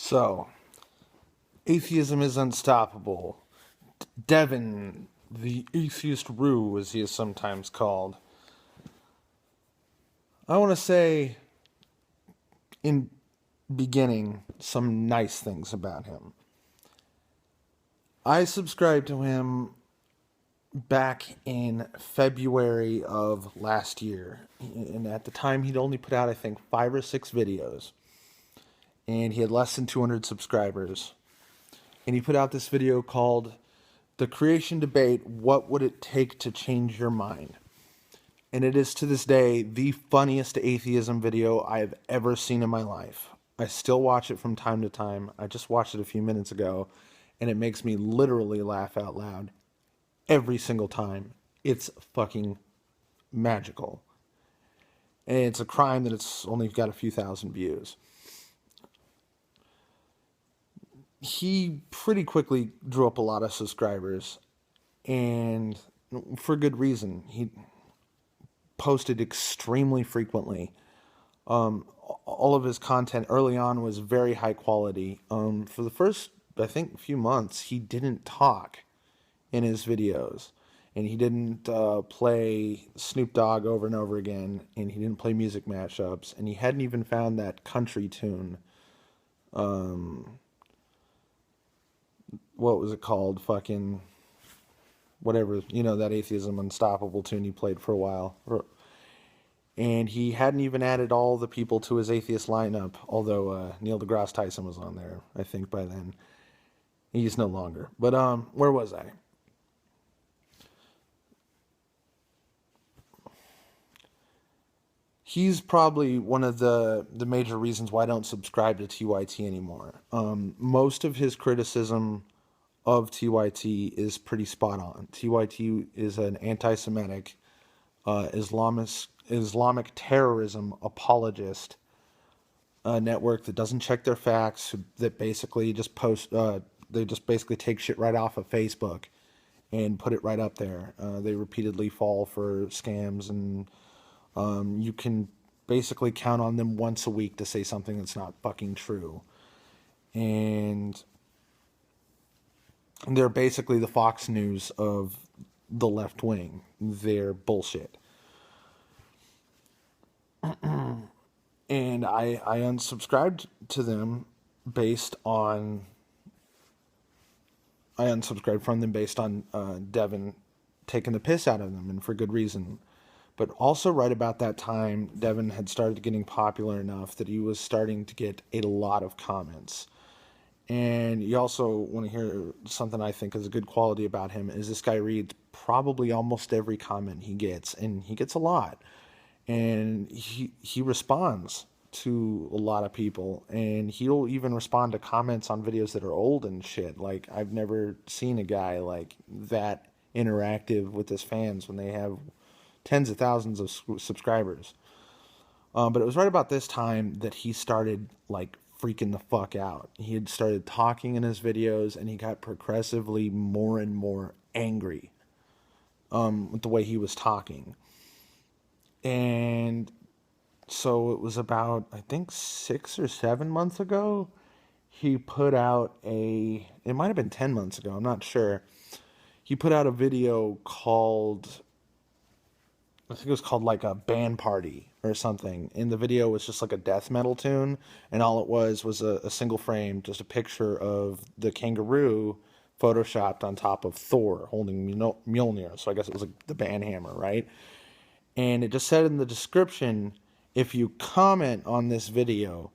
So, atheism is unstoppable. Devin, the atheist Roo, as he is sometimes called. I want to say, in beginning, some nice things about him. I subscribed to him back in February of last year. And at the time, he'd only put out, I think, 5 or 6 videos. And he had less than 200 subscribers. And he put out this video called The Creation Debate, What Would It Take to Change Your Mind? And it is to this day the funniest atheism video I have ever seen in my life. I still watch it from time to time. I just watched it a few minutes ago, and it makes me literally laugh out loud every single time. It's fucking magical. And it's a crime that it's only got a few thousand views. He pretty quickly drew up a lot of subscribers, and for good reason. He posted extremely frequently. All of his content early on was very high quality. For the first, I think, few months, he didn't talk in his videos, and he didn't play Snoop Dogg over and over again, and he didn't play music mashups, and he hadn't even found that country tune. What was it called? Fucking whatever, that Atheism-Unstoppable tune he played for a while. And he hadn't even added all the people to his atheist lineup, although Neil deGrasse Tyson was on there, I think, by then. He's no longer. But where was I? He's probably one of the major reasons why I don't subscribe to TYT anymore. Most of his criticism of TYT is pretty spot on. TYT is an anti-Semitic, Islamic terrorism apologist network that doesn't check their facts, that basically just they just basically take shit right off of Facebook and put it right up there. They repeatedly fall for scams, and you can basically count on them once a week to say something that's not fucking true. And they're basically the Fox News of the left wing. They're bullshit. And I unsubscribed to them based on... I unsubscribed from them based on Devin taking the piss out of them, and for good reason. But also right about that time, Devin had started getting popular enough that he was starting to get a lot of comments. And you also want to hear something I think is a good quality about him, is this guy reads probably almost every comment he gets, and he gets a lot. And he responds to a lot of people, and he'll even respond to comments on videos that are old and shit. Like, I've never seen a guy like that interactive with his fans when they have tens of thousands of subscribers. But it was right about this time that he started like freaking the fuck out. He had started talking in his videos, and he got progressively more and more angry with the way he was talking. And so it was about, I think, 6 or 7 months ago, he put out it might have been 10 months ago, I'm not sure. He put out a video called, I think it was called like a band party or something. And the video was just like a death metal tune, and all it was a single frame, just a picture of the kangaroo photoshopped on top of Thor holding Mjolnir. So I guess it was like the band hammer, right? And it just said in the description, if you comment on this video,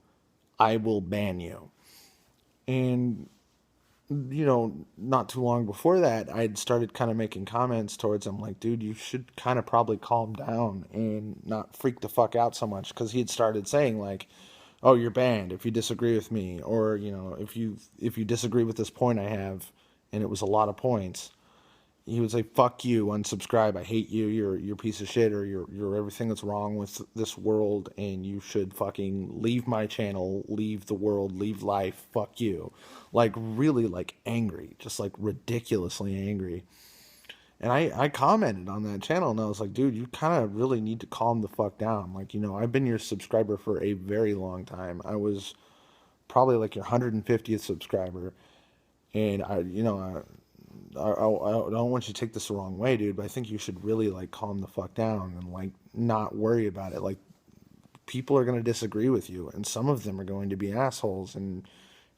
I will ban you. And, not too long before that, I'd started kind of making comments towards him like, dude, you should kind of probably calm down and not freak the fuck out so much. Because he had started saying like, oh, you're banned if you disagree with me. Or, if you disagree with this point I have, and it was a lot of points, he would say, fuck you, unsubscribe, I hate you, you're a piece of shit, or you're everything that's wrong with this world, and you should fucking leave my channel, leave the world, leave life, fuck you. Like, really, like, angry, just, like, ridiculously angry. And I commented on that channel, and I was like, dude, you kind of really need to calm the fuck down. Like, I've been your subscriber for a very long time. I was probably like your 150th subscriber. And I don't want you to take this the wrong way, dude, but I think you should really like calm the fuck down and like not worry about it. Like, people are going to disagree with you, and some of them are going to be assholes, and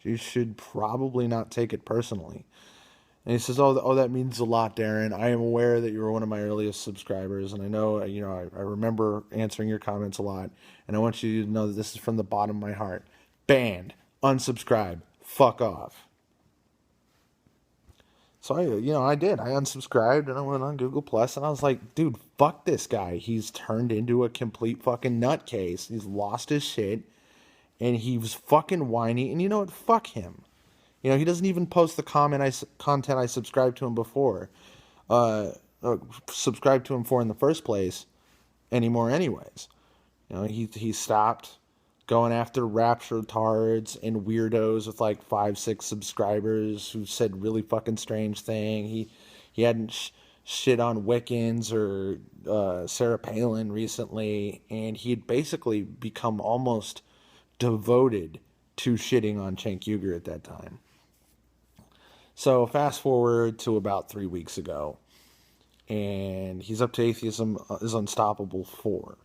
you should probably not take it personally. And he says, "Oh, that means a lot, Darren. I am aware that you were one of my earliest subscribers, and I know, I remember answering your comments a lot, and I want you to know that this is from the bottom of my heart. Banned, unsubscribe, fuck off." So I did. I unsubscribed and I went on Google Plus, and I was like, dude, fuck this guy. He's turned into a complete fucking nutcase. He's lost his shit, and he was fucking whiny. And you know what? Fuck him. He doesn't even post the content I subscribed to him before, uh, subscribed to him for in the first place anymore. Anyways, he stopped going after rapture tards and weirdos with like 5-6 subscribers who said really fucking strange thing. He hadn't shit on Wiccans or Sarah Palin recently, and he had basically become almost devoted to shitting on Cenk Uygur at that time. So fast forward to about 3 weeks ago, and he's up to Atheism-is-Unstoppable 4.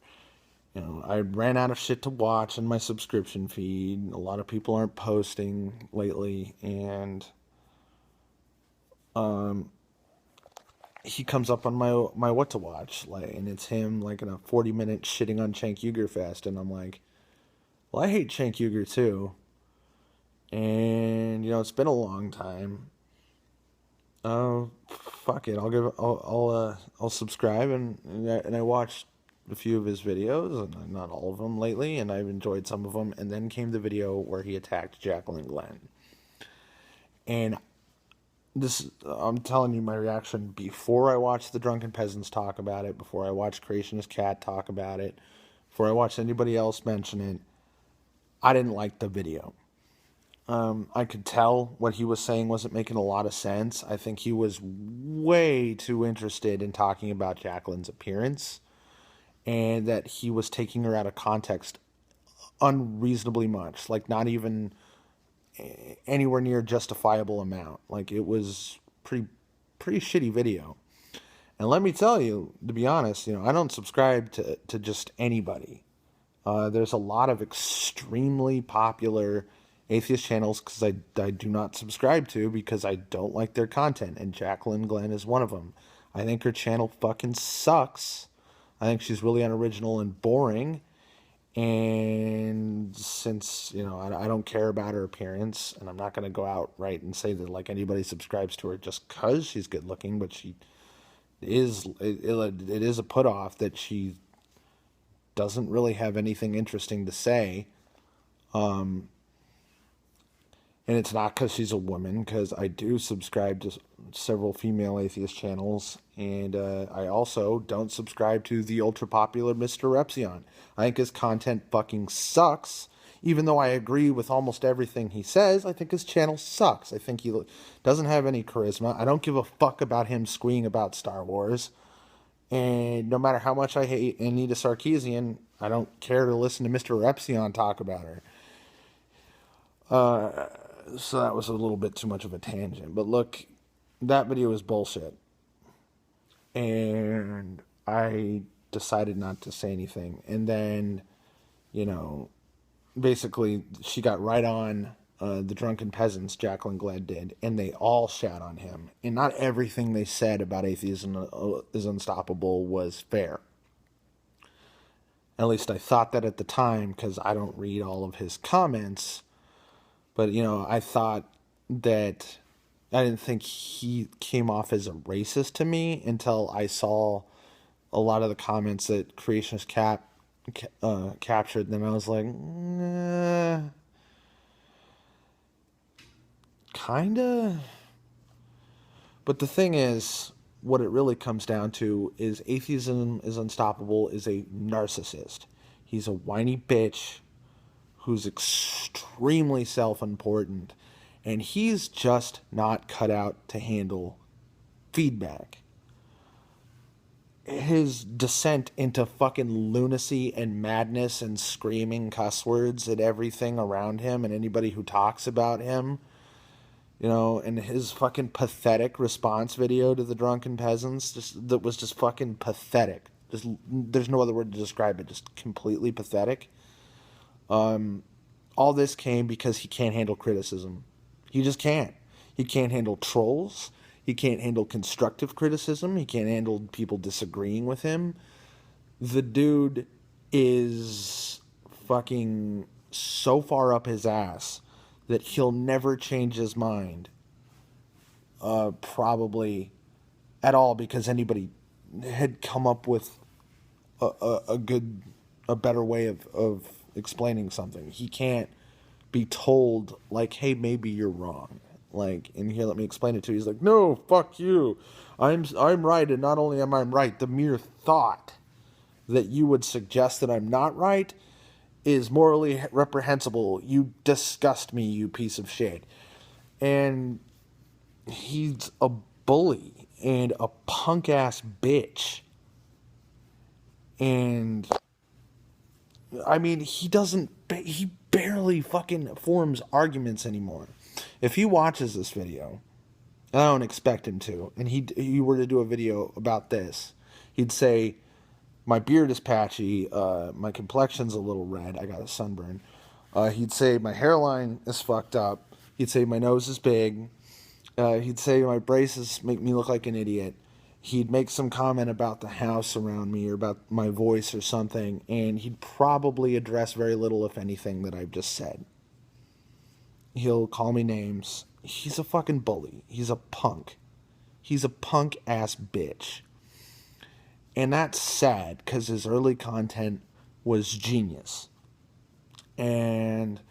I ran out of shit to watch in my subscription feed. A lot of people aren't posting lately, and he comes up on my what to watch, and it's him like in a 40-minute shitting on Cenk Uygur fest, and I'm like, well, I hate Cenk Uygur too, and it's been a long time. Fuck it, I'll subscribe, and I watched a few of his videos, and not all of them lately, and I've enjoyed some of them. And then came the video where he attacked Jacqueline Glenn, and I'm telling you my reaction before I watched the Drunken Peasants talk about it, before I watched Creationist Cat talk about it, before I watched anybody else mention it. I didn't like the video. I could tell what he was saying wasn't making a lot of sense. I think he was way too interested in talking about Jacqueline's appearance, and that he was taking her out of context unreasonably much, like not even anywhere near justifiable amount. Like, it was pretty shitty video. And let me tell you, to be honest, I don't subscribe to just anybody. There's a lot of extremely popular atheist channels because I do not subscribe to because I don't like their content, and Jacqueline Glenn is one of them. I think her channel fucking sucks. I think she's really unoriginal and boring. And since, I don't care about her appearance, and I'm not going to go out right and say that like anybody subscribes to her just because she's good looking, but it is a put off that she doesn't really have anything interesting to say. And it's not because she's a woman, because I do subscribe to several female atheist channels, and I also don't subscribe to the ultra-popular Mr. Repzion. I think his content fucking sucks. Even though I agree with almost everything he says, I think his channel sucks. I think he doesn't have any charisma. I don't give a fuck about him squeeing about Star Wars. And no matter how much I hate Anita Sarkeesian, I don't care to listen to Mr. Repzion talk about her. So that was a little bit too much of a tangent. But look, that video was bullshit. And I decided not to say anything. And then, basically she got right on the Drunken Peasants, Jacqueline Glenn did, and they all shat on him. And not everything they said about Atheism-is-Unstoppable was fair. At least I thought that at the time, because I don't read all of his comments. But, I thought that I didn't think he came off as a racist to me until I saw a lot of the comments that Creationist Cat captured. And then I was like, kinda. But the thing is, what it really comes down to is Atheism-is-Unstoppable is a narcissist. He's a whiny bitch who's extremely self-important, and he's just not cut out to handle feedback. his descent into fucking lunacy and madness and screaming cuss words at everything around him and anybody who talks about him, and his fucking pathetic response video to the drunken peasants, that was just fucking pathetic. Just, there's no other word to describe it. Just completely pathetic. All this came because he can't handle criticism. He just can't. He can't handle trolls. He can't handle constructive criticism. He can't handle people disagreeing with him. The dude is fucking so far up his ass that he'll never change his mind, probably at all, because anybody had come up with a better way of explaining something. He can't be told, like, hey, maybe you're wrong. Like, in here, let me explain it to you. He's like, no, fuck you. I'm right, and not only am I right, the mere thought that you would suggest that I'm not right is morally reprehensible. You disgust me, you piece of shit. And he's a bully and a punk-ass bitch. And I mean, he barely fucking forms arguments anymore. If he watches this video, and I don't expect him to, and he were to do a video about this, he'd say, my beard is patchy, my complexion's a little red, I got a sunburn. He'd say my hairline is fucked up. He'd say my nose is big. He'd say my braces make me look like an idiot. He'd make some comment about the house around me or about my voice or something, and he'd probably address very little, if anything, that I've just said. He'll call me names. He's a fucking bully. He's a punk. He's a punk-ass bitch. And that's sad, because his early content was genius. And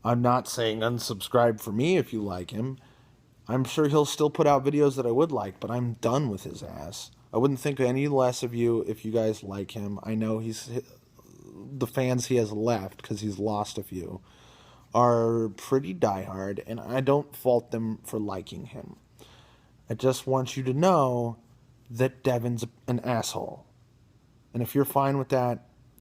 I'm not saying unsubscribe for me if you like him. I'm sure he'll still put out videos that I would like, but I'm done with his ass. I wouldn't think any less of you if you guys like him. I know the fans he has left, because he's lost a few, are pretty diehard, and I don't fault them for liking him. I just want you to know that Devin's an asshole. And if you're fine with that,